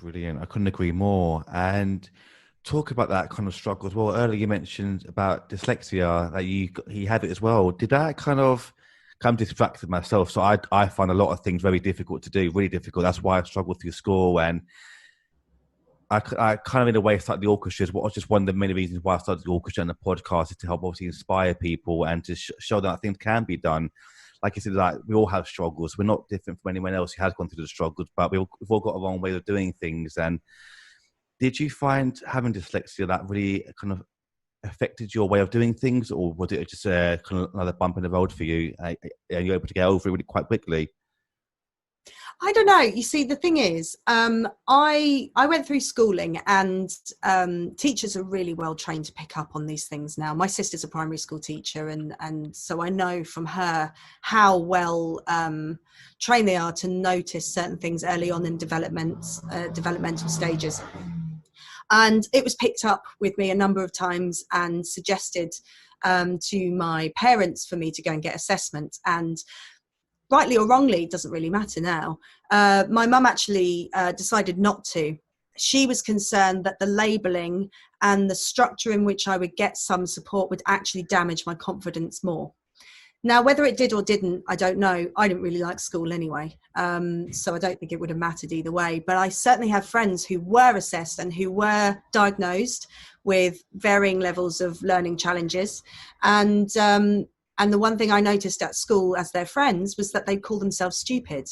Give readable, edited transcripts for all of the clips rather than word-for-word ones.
Brilliant. I couldn't agree more. And talk about that kind of struggle as well. Earlier you mentioned about dyslexia, that you have it as well. Did that kind of come distracted myself? So I find a lot of things very difficult to do, really difficult. That's why I struggled through school. And I kind of, in a way, started the orchestra. What was just one of the many reasons why I started the orchestra and the podcast, is to help obviously inspire people and to show that things can be done. Like you said, like, we all have struggles. We're not different from anyone else who has gone through the struggles, but we've all got a wrong way of doing things. And did you find having dyslexia that really kind of affected your way of doing things, or was it just kind of another bump in the road for you? And you're able to get over it really quite quickly? I don't know. You see, the thing is, I went through schooling, and teachers are really well trained to pick up on these things now. My sister's a primary school teacher, and so I know from her how well trained they are to notice certain things early on in developmental stages. And it was picked up with me a number of times and suggested to my parents for me to go and get assessment. And rightly or wrongly, it doesn't really matter now. My mum actually decided not to. She was concerned that the labelling and the structure in which I would get some support would actually damage my confidence more. Now, whether it did or didn't, I don't know. I didn't really like school anyway, so I don't think it would have mattered either way. But I certainly have friends who were assessed and who were diagnosed with varying levels of learning challenges. And the one thing I noticed at school as their friends was that they'd call themselves stupid.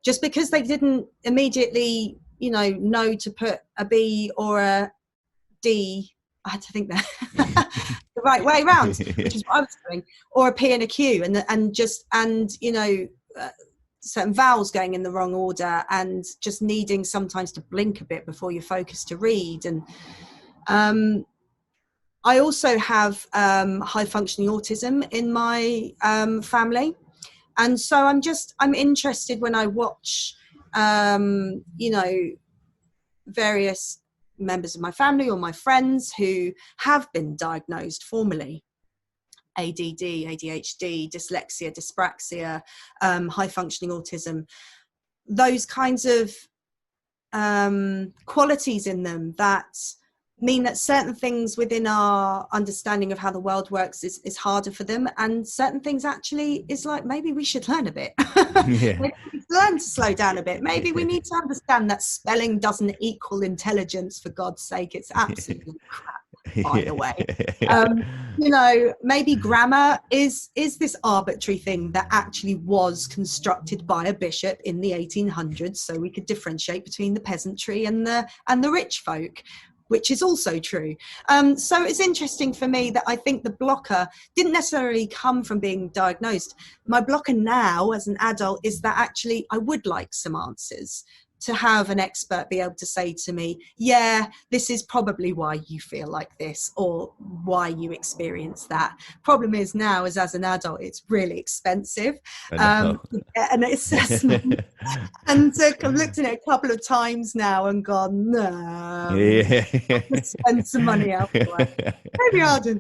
Just because they didn't immediately, know to put a B or a D, I had to think that the right way around, which is what I was doing, or a P and a Q, and certain vowels going in the wrong order, and just needing sometimes to blink a bit before you focus to read. And I also have high functioning autism in my family. And so I'm interested when I watch, various members of my family or my friends who have been diagnosed formally. ADD, ADHD, dyslexia, dyspraxia, high functioning autism, those kinds of qualities in them that mean that certain things within our understanding of how the world works is harder for them, and certain things actually is like, maybe we should learn a bit. Yeah. Maybe we should learn to slow down a bit. Maybe we need to understand that spelling doesn't equal intelligence, for God's sake. It's absolutely crap, by the way. Maybe grammar is this arbitrary thing that actually was constructed by a bishop in the 1800s so we could differentiate between the peasantry and the rich folk, which is also true. So it's interesting for me that I think the blocker didn't necessarily come from being diagnosed. My blocker now as an adult is that actually I would like some answers, to have an expert be able to say to me, yeah, this is probably why you feel like this, or why you experience that. Problem is now, as an adult, it's really expensive to get an assessment. And so I've looked at it a couple of times now and gone, no, spend some money elsewhere. Maybe I'll do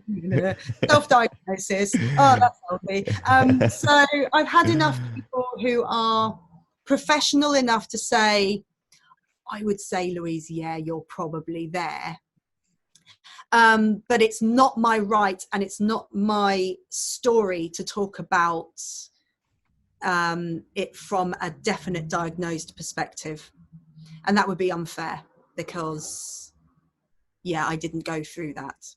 self-diagnosis. Oh, that's healthy. So I've had enough people who are professional enough to say, I would say, Louise, yeah, you're probably there. But it's not my right, and it's not my story to talk about it from a definite diagnosed perspective. And that would be unfair, because, yeah, I didn't go through that.